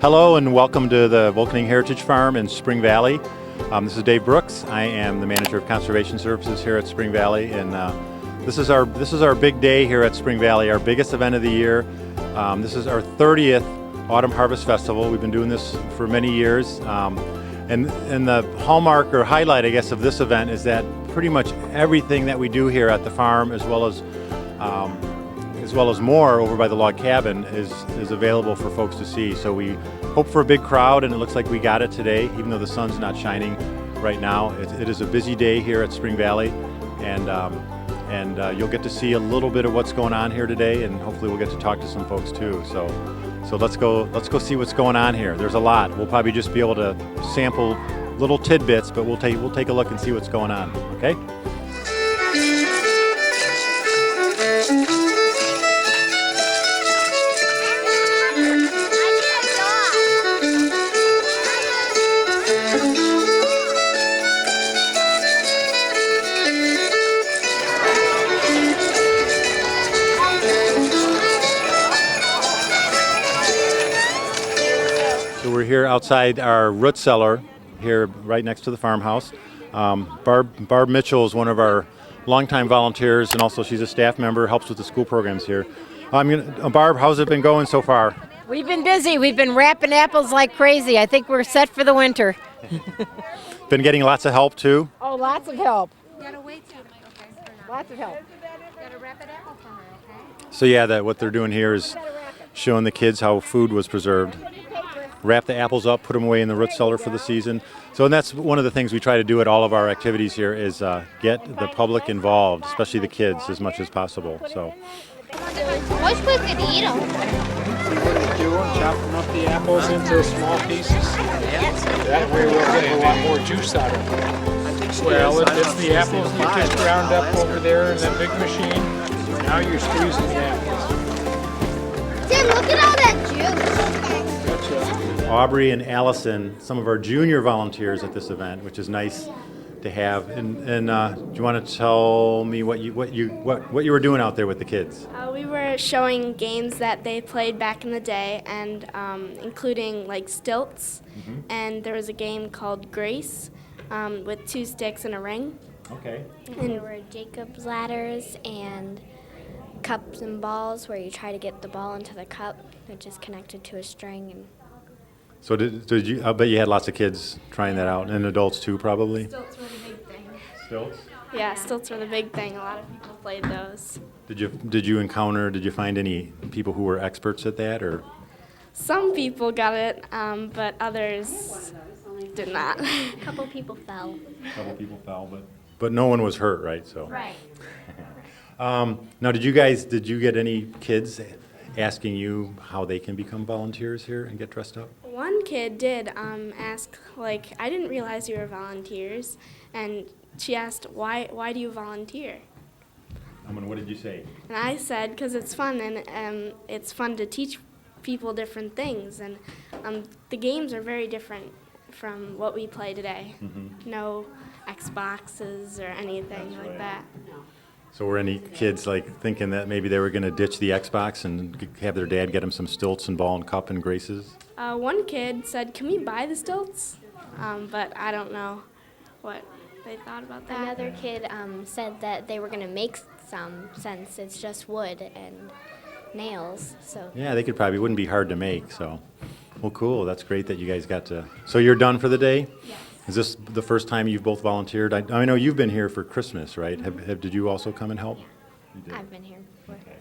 Hello and welcome to the Vulcaning Heritage Farm in Spring Valley. This is Dave Brooks. I am the manager of conservation services here at Spring Valley, and this is our big day here at Spring Valley, our biggest event of the year. This is our 30th Autumn Harvest Festival. We've been doing this for many years, and the hallmark or highlight, I guess, of this event is that pretty much everything that we do here at the farm, as well as more over by the log cabin, is available for folks to see. So we hope for a big crowd, and it looks like we got it today, even though the sun's not shining right now. It is a busy day here at Spring Valley, and you'll get to see a little bit of what's going on here today, and hopefully we'll get to talk to some folks too. So let's go see what's going on here. There's a lot. We'll probably just be able to sample little tidbits, but we'll take a look and see what's going on. Okay? We're here outside our root cellar here right next to the farmhouse. Barb Mitchell is one of our longtime volunteers, and also she's a staff member, helps with the school programs here. Barb, how's it been going so far? We've been busy. We've been wrapping apples like crazy. I think we're set for the winter. Been getting lots of help too? Oh, lots of help. You gotta wait till okay, Lots of help. you gotta wrap an apple for her, okay? So yeah, what they're doing here is showing the kids how food was preserved. Wrap the apples up, put them away in the root cellar for the season. So, and that's one of the things we try to do at all of our activities here is get the public involved, especially the kids, as much as possible. So. Most people could eat them. Chopping up the apples into small pieces. That way we'll get a lot more juice out of it. Well, if the apples you just ground up over there in that big machine, now you're squeezing the apples. Tim, look at all that juice. Aubrey and Allison, some of our junior volunteers at this event, which is nice to have. And do you want to tell me what you were doing out there with the kids? We were showing games that they played back in the day, and including like stilts. Mm-hmm. And there was a game called Grace with 2 sticks and a ring. Okay. And there were Jacob's ladders and cups and balls where you try to get the ball into the cup, which is connected to a string. And So did you? I bet you had lots of kids trying that out, and adults too, probably. Stilts were the big thing. Stilts. Yeah, stilts were the big thing. A lot of people played those. Did you find any people who were experts at that, or? Some people got it, but others did not. a couple people fell. A couple people fell, but no one was hurt, right? So. Right. Now, did you get any kids asking you how they can become volunteers here and get dressed up? One kid did ask, like, I didn't realize you were volunteers, and she asked, why do you volunteer? What did you say? And I said, because it's fun, and it's fun to teach people different things, and the games are very different from what we play today. Mm-hmm. No Xboxes or anything That's like right. that. So were any kids like thinking that maybe they were going to ditch the Xbox and have their dad get them some stilts and ball and cup and graces? One kid said, can we buy the stilts? But I don't know what they thought about that. Another kid said that they were going to make some, since it's just wood and nails. So Yeah, they wouldn't be hard to make. So, well, cool. That's great that you guys got to. So you're done for the day? Yes. Is this the first time you've both volunteered? I know you've been here for Christmas, right? Did you also come and help? You did. I've been here before. Okay.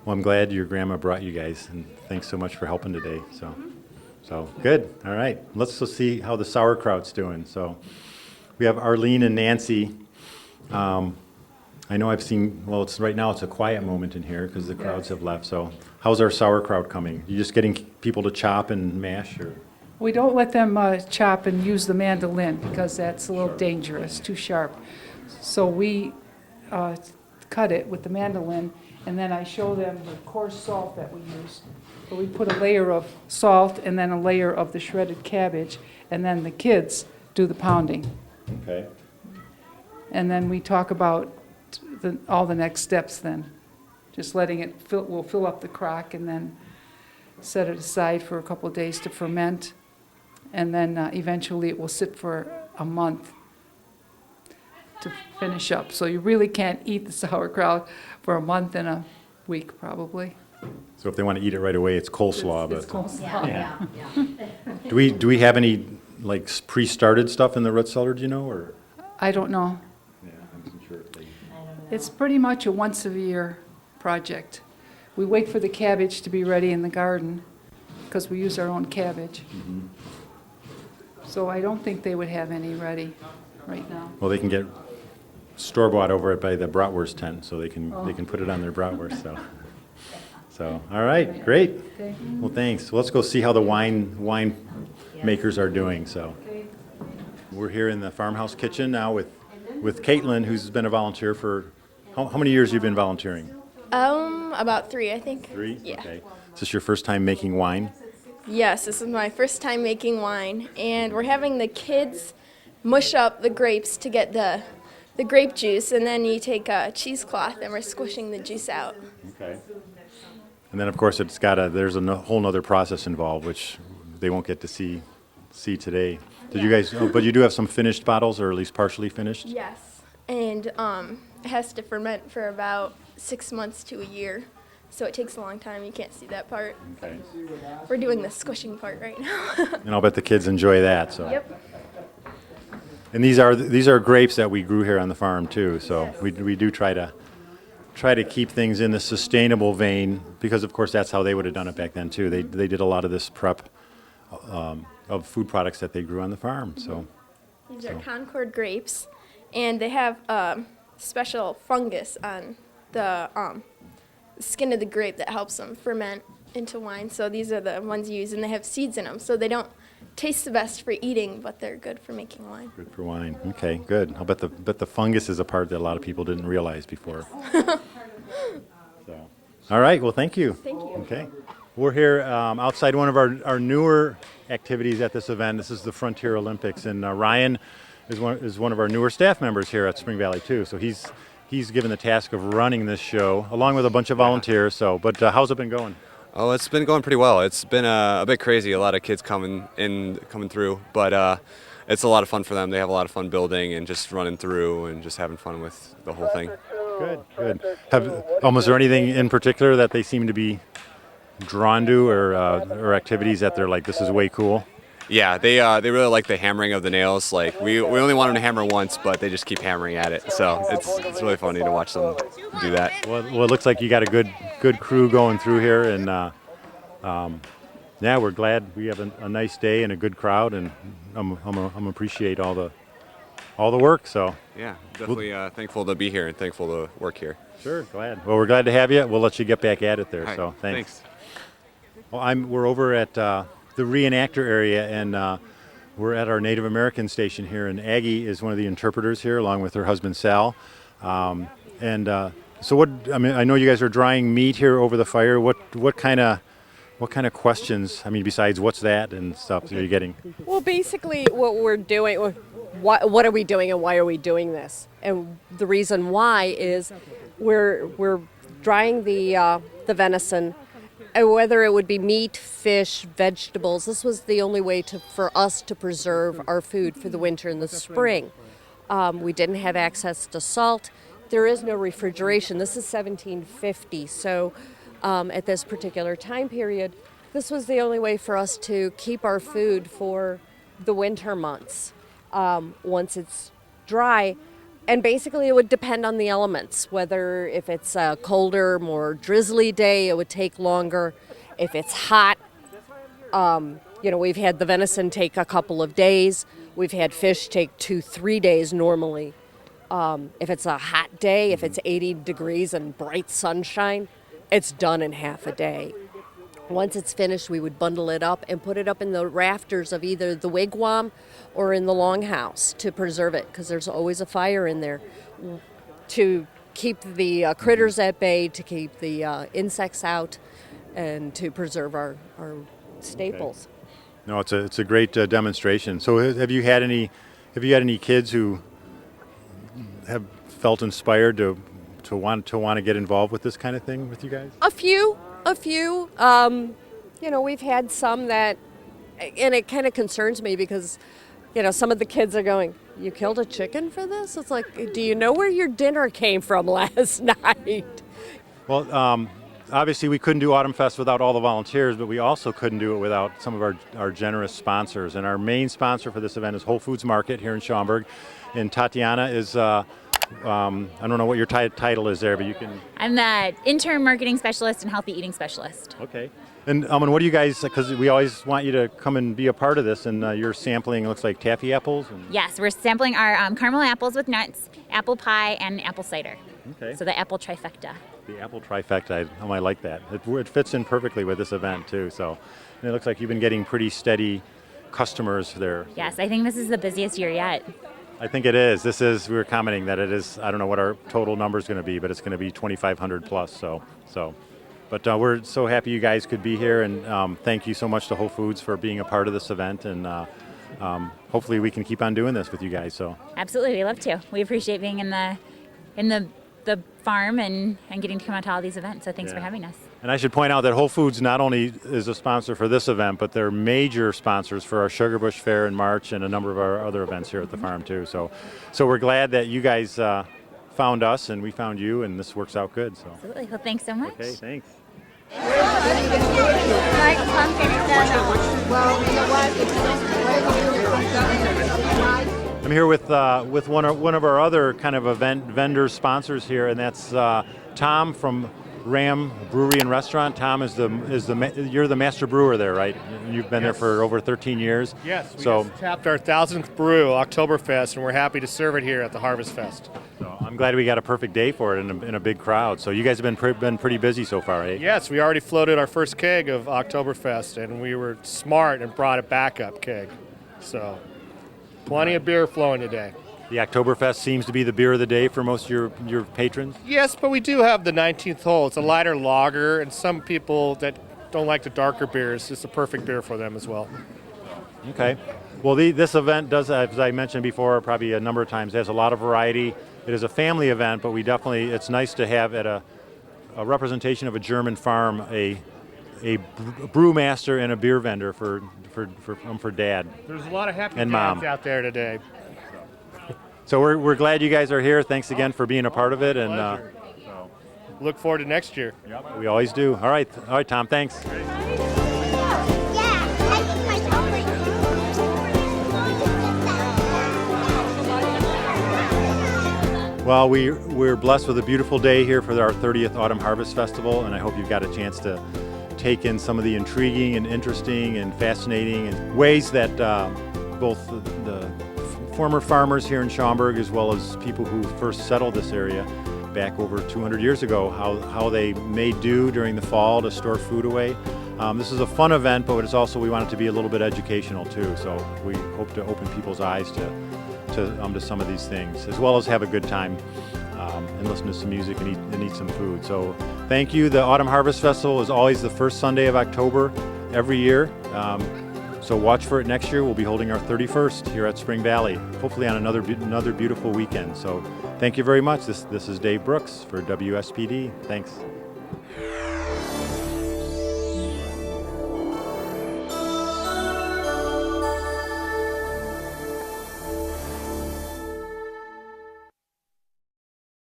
Well, I'm glad your grandma brought you guys, and thanks so much for helping today. So good. All right. Let's go see how the sauerkraut's doing. So we have Arlene and Nancy. I know I've seen. Well, right now it's a quiet moment in here because the crowds have left. So how's our sauerkraut coming? You just getting people to chop and mash, or? We don't let them chop and use the mandolin because that's a little dangerous, too sharp. So we cut it with the mandolin, and then I show them the coarse salt that we use. So we put a layer of salt and then a layer of the shredded cabbage, and then the kids do the pounding. Okay. And then we talk about all the next steps then. Just letting it we'll fill up the crock, and then set it aside for a couple of days to ferment, and then eventually it will sit for a month to finish up. So you really can't eat the sauerkraut for a month and a week, probably. So if they want to eat it right away, it's coleslaw. It's coleslaw. Do we have any like pre-started stuff in the root cellar? Do you know, or? I don't know. Yeah, I'm sure. It's pretty much a once-a-year project. We wait for the cabbage to be ready in the garden because we use our own cabbage. So I don't think they would have any ready right now. Well, they can get store-bought over it by the bratwurst tent, so they can put it on their bratwurst. So all right, great. Okay. Well, thanks. Let's go see how the wine makers are doing. So we're here in the farmhouse kitchen now with Caitlin, who's been a volunteer for how many years have you been volunteering? About 3, I think. 3? Yeah. Okay. Is this your first time making wine? Yes, this is my first time making wine, and we're having the kids mush up the grapes to get the grape juice, and then you take a cheesecloth and we're squishing the juice out. Okay. And then, of course, there's a whole nother process involved, which they won't get to see today. Did you guys? But you do have some finished bottles, or at least partially finished. Yes, and it has to ferment for about 6 months to a year, so it takes a long time. You can't see that part. Okay. We're doing the squishing part right now. And I'll bet the kids enjoy that. So. Yep. And these are grapes that we grew here on the farm too. So we do try to keep things in the sustainable vein, because of course that's how they would have done it back then too. They did a lot of this prep of food products that they grew on the farm. So These are Concord grapes, and they have special fungus on the skin of the grape that helps them ferment into wine. So these are the ones used, and they have seeds in them, so they don't taste the best for eating, but they're good for making wine. good for wine. Okay, good. I'll bet the fungus is a part that a lot of people didn't realize before. So, all right. Well, thank you. Thank you. Okay. We're here outside one of our newer activities at this event. This is the Frontier Olympics, and Ryan is one of our newer staff members here at Spring Valley too. So he's given the task of running this show along with a bunch of volunteers. So, but how's it been going? Oh, it's been going pretty well. It's been a bit crazy. A lot of kids coming through, but it's a lot of fun for them. They have a lot of fun building and just running through and just having fun with the whole thing. Good. Was there anything in particular that they seem to be drawn to, or activities that they're like, this is way cool? Yeah, they really like the hammering of the nails. Like we only want them to hammer once, but they just keep hammering at it. So it's really funny to watch them do that. Well, it looks like you got a good crew going through here, and yeah, we're glad we have a nice day and a good crowd, and I'm appreciate all the work. So Yeah, definitely thankful to be here and thankful to work here. sure, glad. Well, we're glad to have you. We'll let you get back at it there. All right, So thanks. Well, we're over at the reenactor area, and we're at our Native American station here, and Aggie is one of the interpreters here, along with her husband Sal. So I know you guys are drying meat here over the fire. What kind of questions? I mean, besides what's that and stuff, are you getting? Well, basically, what we're doing, what are we doing, and why are we doing this? And the reason why is we're drying the venison. Whether it would be meat, fish, vegetables, this was the only way for us to preserve our food for the winter and the spring. We didn't have access to salt. There is no refrigeration. This is 1750, so at this particular time period, this was the only way for us to keep our food for the winter months. Once it's dry, and basically it would depend on the elements, whether if it's a colder, more drizzly day, it would take longer. If it's hot, we've had the venison take a couple of days. We've had fish take 2-3 days normally. If it's a hot day, if it's 80 degrees and bright sunshine, it's done in half a day. Once it's finished, we would bundle it up and put it up in the rafters of either the wigwam or in the longhouse to preserve it, because there's always a fire in there to keep the critters at bay, to keep the insects out, and to preserve our staples. Okay. No, it's a great demonstration. So have you had any kids who have felt inspired to want to get involved with this kind of thing with you guys? A few. we've had some that, and it kind of concerns me because, some of the kids are going, "You killed a chicken for this?" It's like, do you know where your dinner came from last night? Well, obviously we couldn't do Autumn Fest without all the volunteers, but we also couldn't do it without some of our generous sponsors. And our main sponsor for this event is Whole Foods Market here in Schaumburg. And Tatiana is, I don't know what your title is there, but you can... I'm the interim marketing specialist and healthy eating specialist. Okay. And what do you guys, because we always want you to come and be a part of this, and you're sampling, it looks like taffy apples? Yes, we're sampling our caramel apples with nuts, apple pie, and apple cider. Okay. So the apple trifecta. The apple trifecta, I like that. It fits in perfectly with this event too. So, and it looks like you've been getting pretty steady customers there. Yes, I think this is the busiest year yet. I think it is. We were commenting that it is, I don't know what our total number is going to be, but it's going to be 2,500 plus. But we're so happy you guys could be here, and thank you so much to Whole Foods for being a part of this event, and hopefully we can keep on doing this with you guys. So Absolutely, we love to. We appreciate being in the farm and getting to come out to all these events. So thanks for having us. And I should point out that Whole Foods not only is a sponsor for this event, but they're major sponsors for our Sugar Bush Fair in March and a number of our other events here at the farm too. So we're glad that you guys found us and we found you, and this works out good. So. Absolutely. Well, thanks so much. Okay, thanks. I'm here with one of our other kind of event vendor sponsors here, and that's Tom from Ram Brewery and Restaurant. Tom you're the master brewer there, right? You've been there for over 13 years. Yes. We just tapped our 1000th brew, Oktoberfest, and we're happy to serve it here at the Harvest Fest. So I'm glad we got a perfect day for it in a big crowd. So you guys have been pretty busy so far, eh? Yes, we already floated our first keg of Oktoberfest, and we were smart and brought a backup keg. So plenty of beer flowing today. The Oktoberfest seems to be the beer of the day for most of your patrons? Yes, but we do have the 19th hole. It's a lighter lager, and some people that don't like the darker beers, it's a perfect beer for them as well. Okay. Well, this event does, as I mentioned before, probably a number of times, has a lot of variety. It is a family event, but it's nice to have at a representation of a German farm a brewmaster and a beer vendor for Dad. There's a lot of happy and dads Mom out there today. So we're glad you guys are here. Thanks again for being a part of it, and look forward to next year. Yep, we always do. All right, Tom. Thanks. Well, we're blessed with a beautiful day here for our 30th Autumn Harvest Festival, and I hope you've got a chance to take in some of the intriguing and interesting and fascinating ways that both the former farmers here in Schaumburg, as well as people who first settled this area back over 200 years ago, how they made do during the fall to store food away. This is a fun event, but it's also, we want it to be a little bit educational too. So we hope to open people's eyes to some of these things, as well as have a good time and listen to some music and eat some food. So thank you. The Autumn Harvest Festival is always the first Sunday of October every year. So watch for it next year. We'll be holding our 31st here at Spring Valley, hopefully on another beautiful weekend. So thank you very much. This is Dave Brooks for WSPD. Thanks.